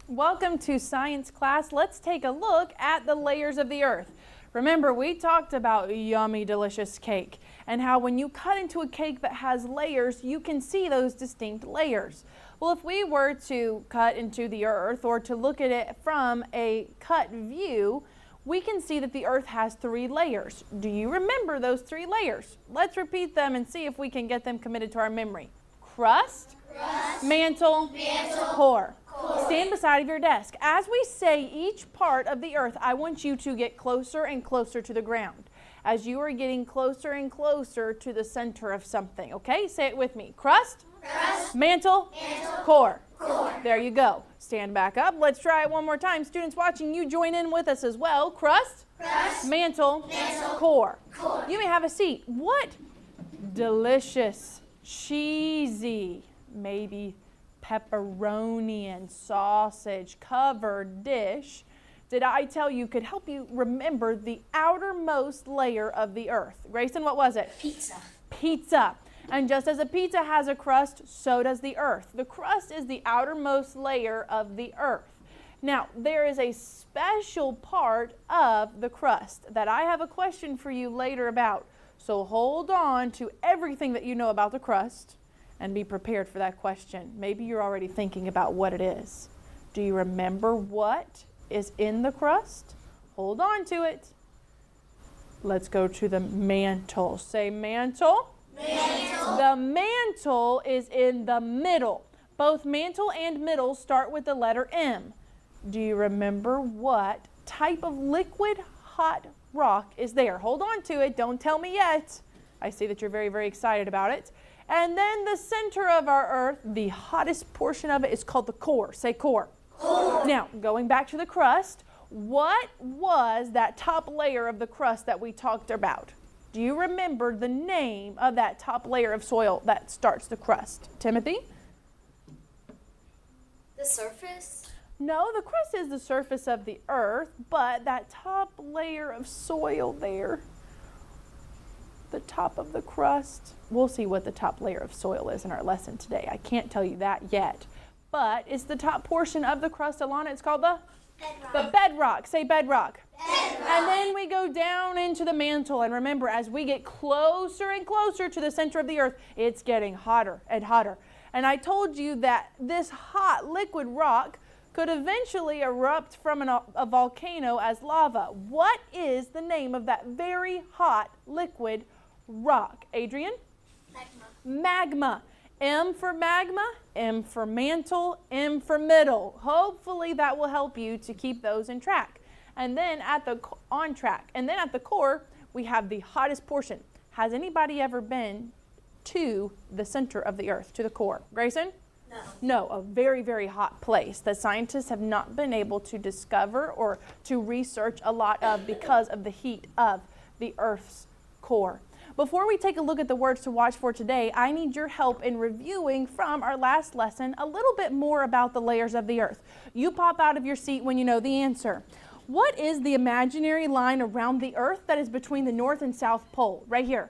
Welcome to science class. Let's take a look at the layers of the earth. Remember, we talked about yummy, delicious cake and how when you cut into a cake that has layers, you can see those distinct layers. Well, if we were to cut into the earth or to look at it from a cut view, we can see that the earth has 3 layers. Do you remember those 3 layers? Let's repeat them and see if we can get them committed to our memory. Crust, mantle, core. Stand beside your desk. As we say each part of the earth, I want you to get closer and closer to the ground. As you are getting closer and closer to the center of something, okay? Say it with me. Crust, mantle, core. There you go. Stand back up. Let's try it one more time. Students watching, you join in with us as well. Crust, mantle, core. You may have a seat. What delicious, cheesy, maybe pepperoni and sausage covered dish did I tell you could help you remember the outermost layer of the earth? Grayson, what was it? Pizza. Pizza. And just as a pizza has a crust, so does the earth. The crust is the outermost layer of the earth. Now, there is a special part of the crust that I have a question for you later about. So hold on to everything that you know about the crust and be prepared for that question. Maybe you're already thinking about what it is. Do you remember what is in the crust? Hold on to it. Let's go to the mantle. Say mantle. Mantle. The mantle is in the middle. Both mantle and middle start with the letter M. Do you remember what type of liquid hot rock is there? Hold on to it. Don't tell me yet. I see that you're very, very excited about it. And then the center of our earth, the hottest portion of it is called the core. Say core. Core. Now, going back to the crust, what was that top layer of the crust that we talked about? Do you remember the name of that top layer of soil that starts the crust? Timothy? The surface? No, the crust is the surface of the earth, but that top layer of soil there, the top of the crust, we'll see what the top layer of soil is in our lesson today. I can't tell you that yet, but it's the top portion of the crust, Alana. It's called the Bedrock. the bedrock. Say bedrock. Bedrock. And then we go down into the mantle. And remember, as we get closer and closer to the center of the earth, it's getting hotter and hotter. And I told you that this hot liquid rock could eventually erupt from a volcano as lava. What is the name of that very hot liquid rock? Adrian? Magma. Magma. M for magma, M for mantle, M for middle. Hopefully that will help you to keep those in track. And then on track. And then at the core, we have the hottest portion. Has anybody ever been to the center of the earth, to the core? Grayson? No. No, a very, very hot place that scientists have not been able to discover or to research a lot of because of the heat of the earth's core. Before we take a look at the words to watch for today, I need your help in reviewing from our last lesson a little bit more about the layers of the earth. You pop out of your seat when you know the answer. What is the imaginary line around the earth that is between the North and South Pole? Right here.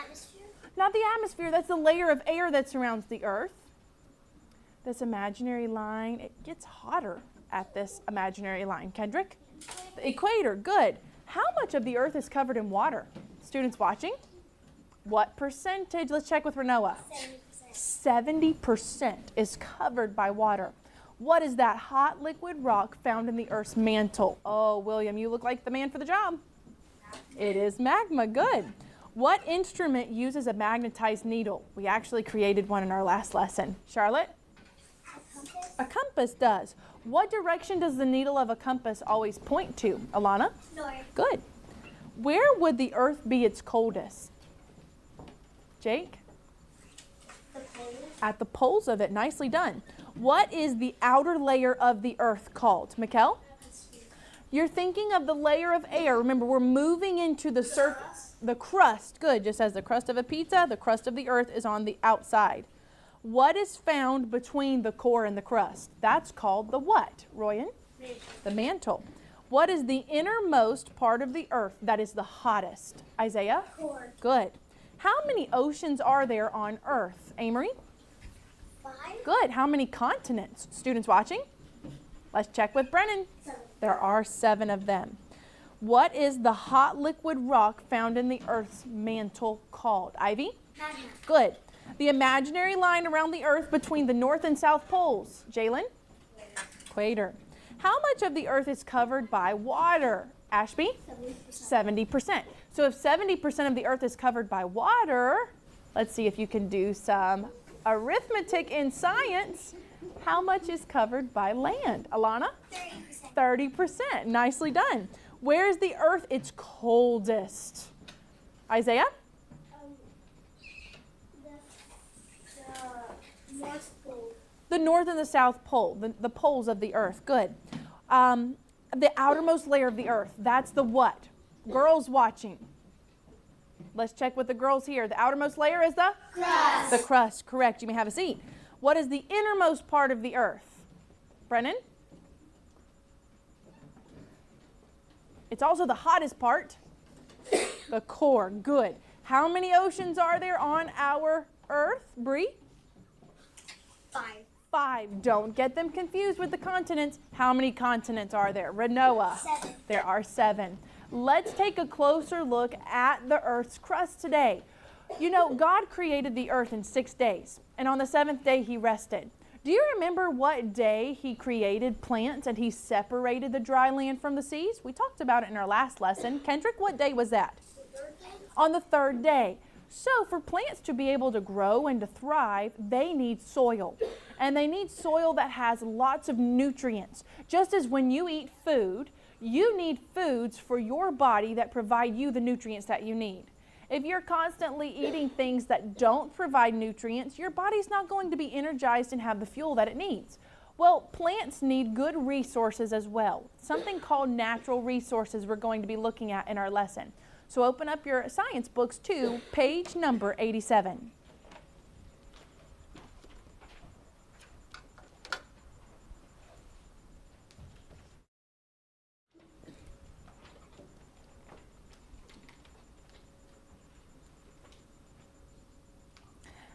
Atmosphere? Not the atmosphere, that's the layer of air that surrounds the earth. This imaginary line, it gets hotter at this imaginary line. Kendrick? The equator, good. How much of the earth is covered in water? Students watching? What percentage? Let's check with Renoa. 70%. 70% is covered by water. What is that hot liquid rock found in the earth's mantle? Oh, William, you look like the man for the job. It is magma, good. What instrument uses a magnetized needle? We actually created one in our last lesson. Charlotte? A compass does. What direction does the needle of a compass always point to? Alana? North. Good. Where would the earth be its coldest? Jake? The polar? At the poles of it. Nicely done. What is the outer layer of the earth called? Mikkel? Atmosphere. You're thinking of the layer of air. Remember, we're moving into the surface. The crust. Good. Just as the crust of a pizza, the crust of the earth is on the outside. What is found between the core and the crust? That's called the what, Royan? Mantle. The mantle. What is the innermost part of the earth that is the hottest? Isaiah? Core. Good. How many oceans are there on earth? Amory? 5. Good. How many continents? Students watching? Let's check with Brennan. 7. There are 7 of them. What is the hot liquid rock found in the Earth's mantle called? Ivy? Magma. Good. The imaginary line around the Earth between the North and South poles. Jalen? Equator. How much of the Earth is covered by water? Ashby? 70%. 70%. So if 70% of the Earth is covered by water, let's see if you can do some arithmetic in science. How much is covered by land? Alana? 30%. 30%. Nicely done. Where is the Earth its coldest? Isaiah? The North Pole. The North and the South Pole, the poles of the Earth. Good. The outermost layer of the Earth, that's the what? Girls watching. Let's check with the girls here. The outermost layer is the? Crust. The crust, correct. You may have a seat. What is the innermost part of the Earth? Brennan? It's also the hottest part. The core, good. How many oceans are there on our Earth? Bree? 5. 5. Don't get them confused with the continents. How many continents are there? Renoa? 7. There are 7. Let's take a closer look at the Earth's crust today. You know, God created the Earth in 6 days, and on the 7th day He rested. Do you remember what day He created plants and He separated the dry land from the seas? We talked about it in our last lesson. Kendrick, what day was that? The 3rd day. On the 3rd day. So for plants to be able to grow and to thrive, they need soil. And they need soil that has lots of nutrients. Just as when you eat food, you need foods for your body that provide you the nutrients that you need. If you're constantly eating things that don't provide nutrients, your body's not going to be energized and have the fuel that it needs. Well, plants need good resources as well. Something called natural resources we're going to be looking at in our lesson. So open up your science books to page number 87.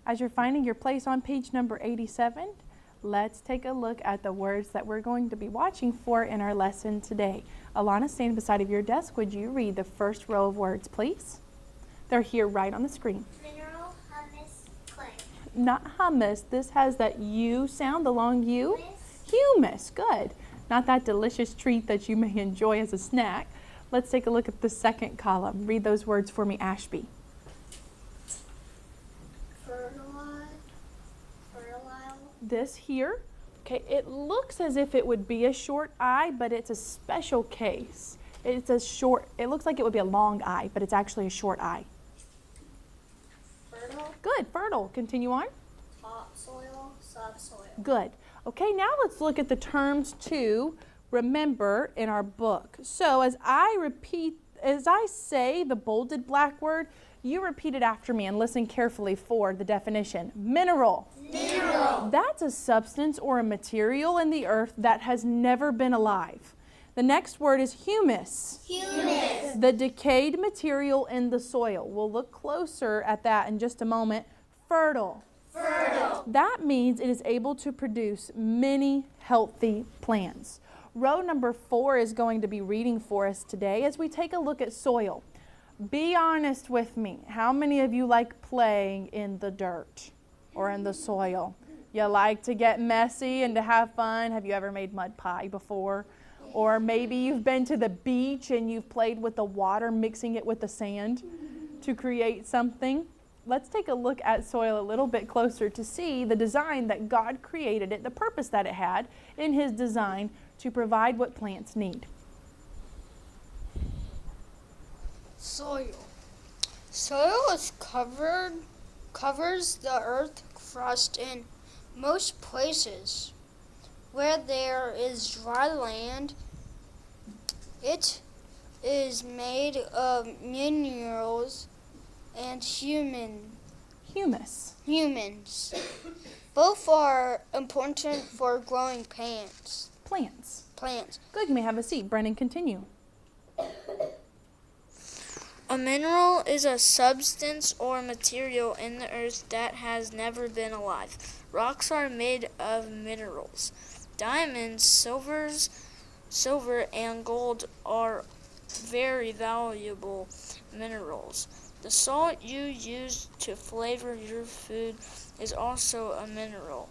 As you're finding your place on page number 87, let's take a look at the words that we're going to be watching for in our lesson today. Alana, stand beside of your desk. Would you read the first row of words, please? They're here right on the screen. Mineral, humus, clay. Not hummus. This has that U sound, the long U. Humus. Humus, good. Not that delicious treat that you may enjoy as a snack. Let's take a look at the second column. Read those words for me, Ashby. Fertile. This here, okay, it looks as if it would be a short I, but it's a special case. It looks like it would be a long I, but it's actually a short I. Fertile. Good, fertile. Continue on. Topsoil, subsoil. Good. Okay, now let's look at the terms to remember in our book. So as I say the bolded black word, you repeat it after me and listen carefully for the definition. Mineral. Mineral. That's a substance or a material in the earth that has never been alive. The next word is humus. Humus. The decayed material in the soil. We'll look closer at that in just a moment. Fertile. Fertile. That means it is able to produce many healthy plants. Row number 4 is going to be reading for us today as we take a look at soil. Be honest with me. How many of you like playing in the dirt or in the soil? You like to get messy and to have fun? Have you ever made mud pie before? Or maybe you've been to the beach and you've played with the water, mixing it with the sand to create something. Let's take a look at soil a little bit closer to see the design that God created it, the purpose that it had in His design to provide what plants need. Soil. Soil covers the earth crust in most places. Where there is dry land, it is made of minerals and Humus. humans. Both are important for growing plants. Plants. Good, you may have a seat. Brennan, continue. A mineral is a substance or material in the earth that has never been alive. Rocks are made of minerals. Diamonds, silver, and gold are very valuable minerals. The salt you use to flavor your food is also a mineral.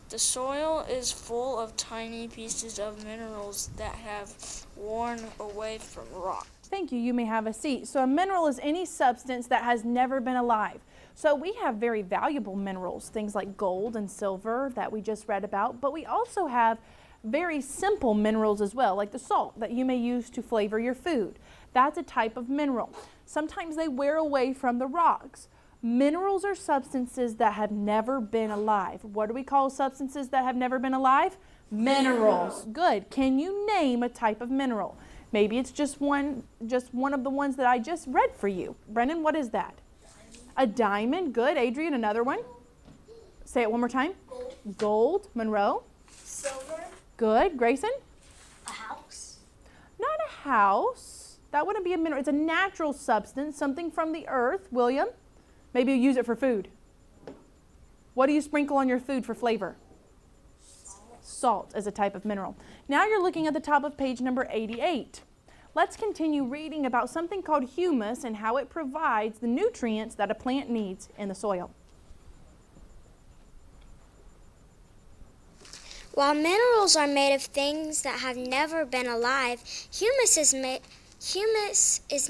The soil is full of tiny pieces of minerals that have worn away from rock. Thank you. You may have a seat. So a mineral is any substance that has never been alive. So we have very valuable minerals, things like gold and silver that we just read about, but we also have very simple minerals as well, like the salt that you may use to flavor your food. That's a type of mineral. Sometimes they wear away from the rocks. Minerals are substances that have never been alive. What do we call substances that have never been alive? Minerals. Good. Can you name a type of mineral? Maybe it's just one of the ones that I just read for you. Brennan, what is that? A diamond. Good. Adrian, another one. Say it one more time. Gold. Monroe. Silver. Good. Grayson? A house. Not a house. That wouldn't be a mineral. It's a natural substance, something from the earth. William? Maybe you use it for food. What do you sprinkle on your food for flavor? Salt is a type of mineral. Now you're looking at the top of page number 88. Let's continue reading about something called humus and how it provides the nutrients that a plant needs in the soil. While minerals are made of things that have never been alive, humus is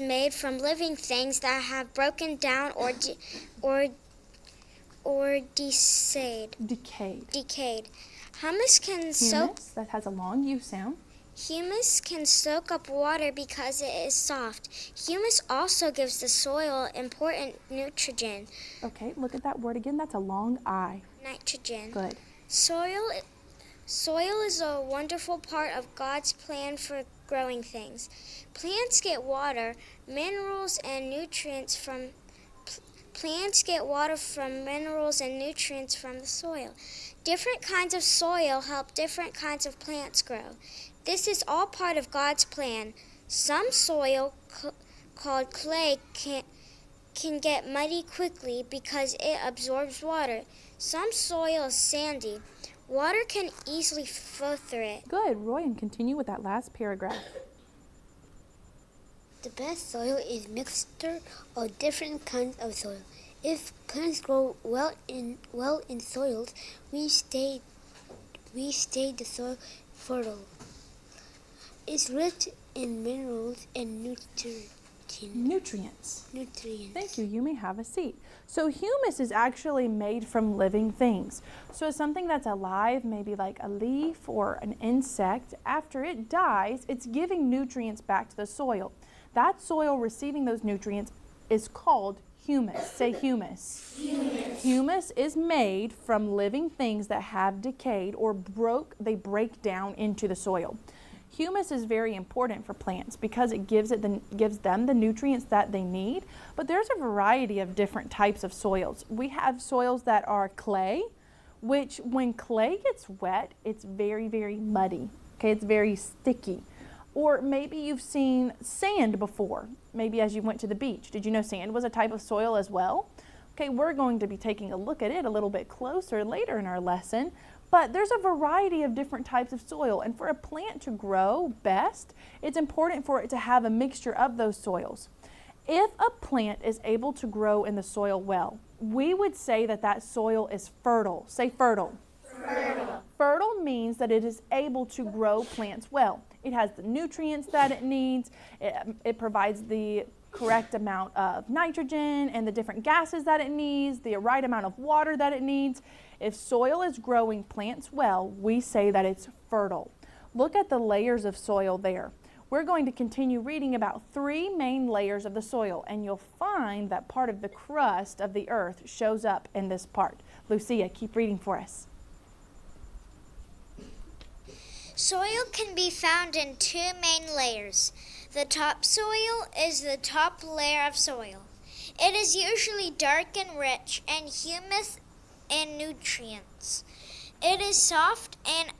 made from living things that have broken down or decayed. Humus, that has a long U sound. Humus can soak up water because it is soft. Humus also gives the soil important nitrogen. Okay, look at that word again. That's a long I. Nitrogen. Good. Soil is a wonderful part of God's plan for growing things. Plants get water, minerals, and nutrients from the soil. Different kinds of soil help different kinds of plants grow. This is all part of God's plan. Some soil, called clay, can get muddy quickly because it absorbs water. Some soil is sandy. Water can easily flow through it. Good. Roy, and continue with that last paragraph. The best soil is a mixture of different kinds of soil. If plants grow well in soils, we stay the soil fertile. It's rich in minerals and nutrients. Thank you. You may have a seat. So humus is actually made from living things. So it's something that's alive, maybe like a leaf or an insect. After it dies, it's giving nutrients back to the soil. That soil receiving those nutrients is called humus. Say humus. Humus is made from living things that have decayed or they break down into the soil. Humus is very important for plants because it gives them the nutrients that they need, but there's a variety of different types of soils. We have soils that are clay, which when clay gets wet, it's very, very muddy. Okay, it's very sticky. Or maybe you've seen sand before, maybe as you went to the beach. Did you know sand was a type of soil as well? Okay, we're going to be taking a look at it a little bit closer later in our lesson. But there's a variety of different types of soil, and for a plant to grow best, it's important for it to have a mixture of those soils. If a plant is able to grow in the soil well, we would say that that soil is fertile. Say fertile. Fertile means that it is able to grow plants well. It has the nutrients that it needs. It provides the correct amount of nitrogen and the different gases that it needs, the right amount of water that it needs. If soil is growing plants well, we say that it's fertile. Look at the layers of soil there. We're going to continue reading about 3 main layers of the soil, and you'll find that part of the crust of the earth shows up in this part. Lucia, keep reading for us. Soil can be found in 2 main layers. The topsoil is the top layer of soil. It is usually dark and rich in humus and nutrients. It is soft and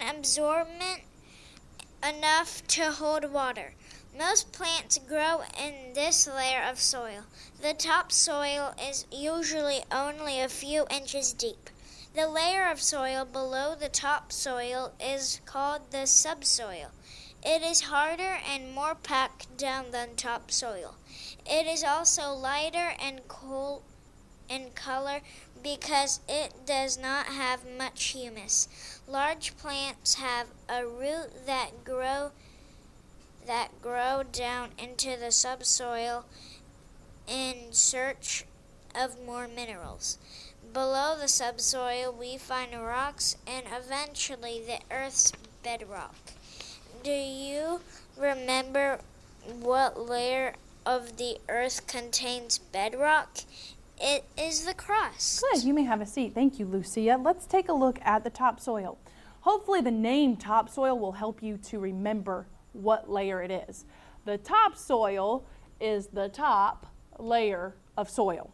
absorbent enough to hold water. Most plants grow in this layer of soil. The topsoil is usually only a few inches deep. The layer of soil below the topsoil is called the subsoil. It is harder and more packed down than topsoil. It is also lighter and cool in color because it does not have much humus. Large plants have a root that grow down into the subsoil in search of more minerals. Below the subsoil, we find rocks and eventually the Earth's bedrock. Do you remember what layer of the Earth contains bedrock? It is the crust. Good, you may have a seat. Thank you, Lucia. Let's take a look at the topsoil. Hopefully the name topsoil will help you to remember what layer it is. The topsoil is the top layer of soil,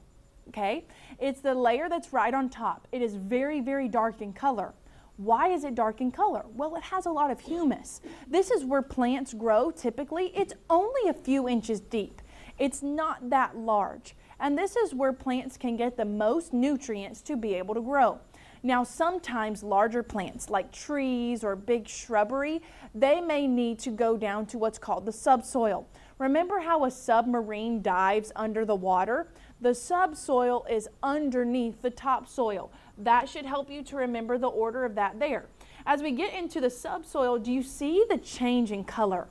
okay? It's the layer that's right on top. It is very, very dark in color. Why is it dark in color? Well, it has a lot of humus. This is where plants grow typically. It's only a few inches deep. It's not that large. And this is where plants can get the most nutrients to be able to grow. Now, sometimes larger plants like trees or big shrubbery, they may need to go down to what's called the subsoil. Remember how a submarine dives under the water? The subsoil is underneath the topsoil. That should help you to remember the order of that there. As we get into the subsoil, do you see the change in color?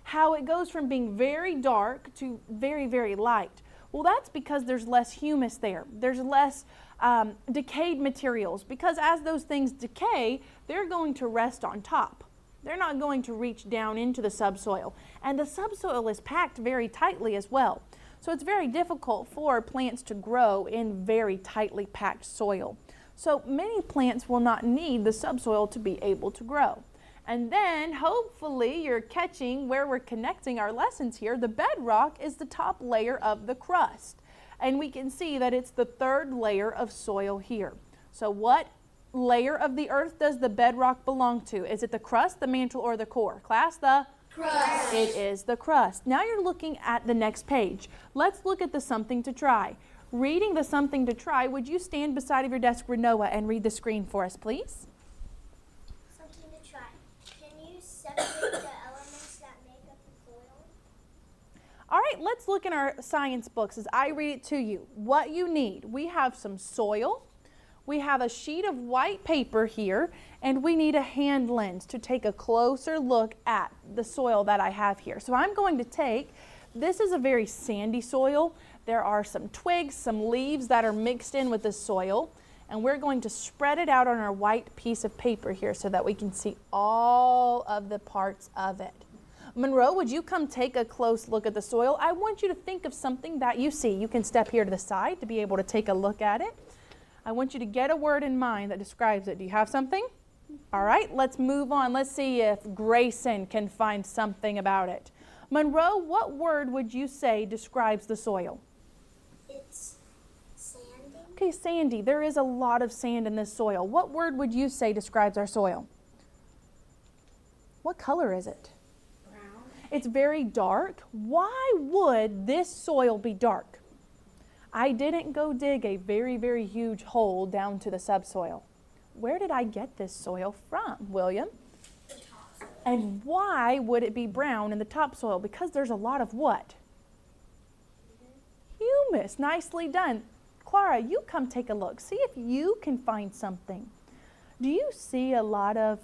How it goes from being very dark to very, very light. Well, that's because there's less humus there. There's less decayed materials, because as those things decay, they're going to rest on top. They're not going to reach down into the subsoil. And the subsoil is packed very tightly as well. So it's very difficult for plants to grow in very tightly packed soil. So many plants will not need the subsoil to be able to grow. And then hopefully you're catching where we're connecting our lessons here. The bedrock is the top layer of the crust. And we can see that it's the third layer of soil here. So what layer of the earth does the bedrock belong to? Is it the crust, the mantle, or the core? Class, the crust. It is the crust. Now you're looking at the next page. Let's look at the something to try. Reading the something to try, would you stand beside of your desk, Renoa, and read the screen for us, please? Something to try. Can you separate the elements that make up the soil? All right, let's look in our science books as I read it to you. What you need, we have some soil, we have a sheet of white paper here, and we need a hand lens to take a closer look at the soil that I have here. So I'm going to take, this is a very sandy soil. There are some twigs, some leaves that are mixed in with the soil, and we're going to spread it out on our white piece of paper here so that we can see all of the parts of it. Monroe, would you come take a close look at the soil? I want you to think of something that you see. You can step here to the side to be able to take a look at it. I want you to get a word in mind that describes it. Do you have something? All right, let's move on. Let's see if Grayson can find something about it. Monroe, what word would you say describes the soil? It's sandy. Okay, sandy. There is a lot of sand in this soil. What word would you say describes our soil? What color is it? Brown. It's very dark. Why would this soil be dark? I didn't go dig a very, very huge hole down to the subsoil. Where did I get this soil from, William? The topsoil. And why would it be brown in the topsoil? Because there's a lot of what? Humus. Nicely done. Clara, you come take a look. See if you can find something. Do you see a lot of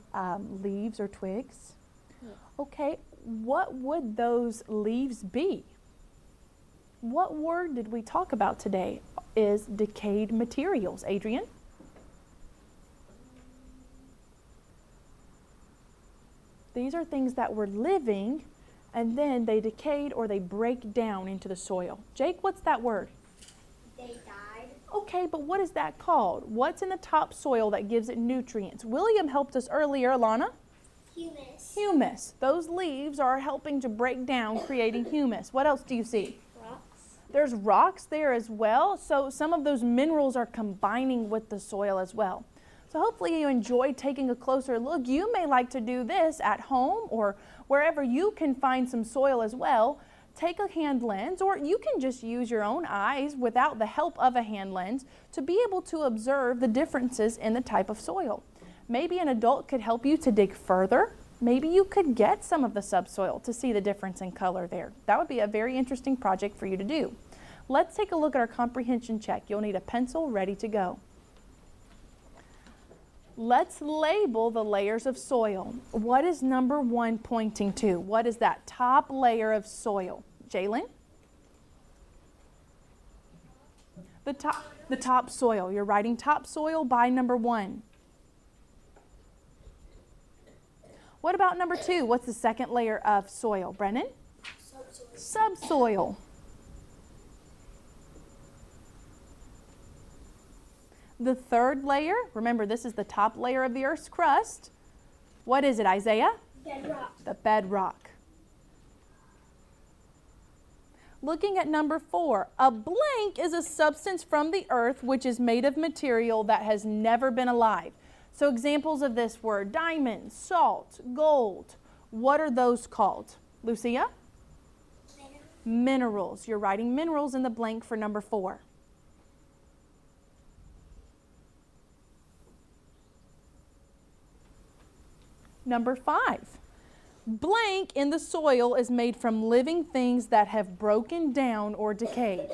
leaves or twigs? Yeah. Okay, what would those leaves be? What word did we talk about today is decayed materials? Adrian? These are things that were living and then they decayed or they break down into the soil. Jake, what's that word? They died. Okay, but what is that called? What's in the topsoil that gives it nutrients? William helped us earlier, Alana. Humus. Humus. Those leaves are helping to break down, creating humus. What else do you see? Rocks. There's rocks there as well, so some of those minerals are combining with the soil as well. So So hopefully you enjoyed taking a closer look. You may like to do this at home or wherever you can find some soil as well. Take a hand lens, or you can just use your own eyes without the help of a hand lens to be able to observe the differences in the type of soil. Maybe an adult could help you to dig further. Maybe you could get some of the subsoil to see the difference in color there. That would be a very interesting project for you to do. Let's take a look at our comprehension check. You'll need a pencil ready to go. Let's label the layers of soil. What is number 1 pointing to? What is that top layer of soil? Jalen? The top soil. You're writing topsoil by number 1. What about number 2? What's the second layer of soil? Brennan? Subsoil. The third layer, remember this is the top layer of the Earth's crust. What is it, Isaiah? Bedrock. The bedrock. Looking at number 4, a blank is a substance from the earth which is made of material that has never been alive. So examples of this were diamonds, salt, gold. What are those called? Lucia? Minerals. You're writing minerals in the blank for number 4. Number 5. Blank in the soil is made from living things that have broken down or decayed.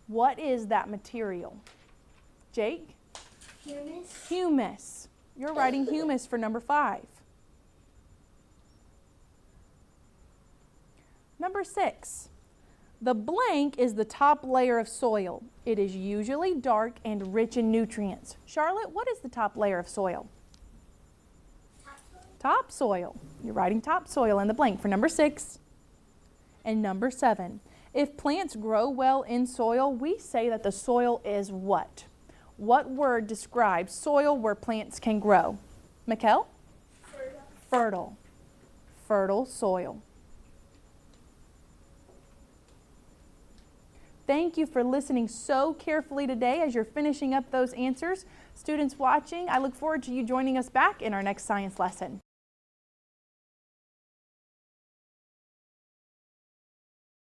What is that material? Jake? Humus. Humus. You're writing humus for number 5. Number 6. The blank is the top layer of soil. It is usually dark and rich in nutrients. Charlotte, what is the top layer of soil? Topsoil. You're writing topsoil in the blank for number 6. And number 7. If plants grow well in soil, we say that the soil is what? What word describes soil where plants can grow? Mikkel? Fertile. Fertile. Fertile soil. Thank you for listening so carefully today as you're finishing up those answers. Students watching, I look forward to you joining us back in our next science lesson.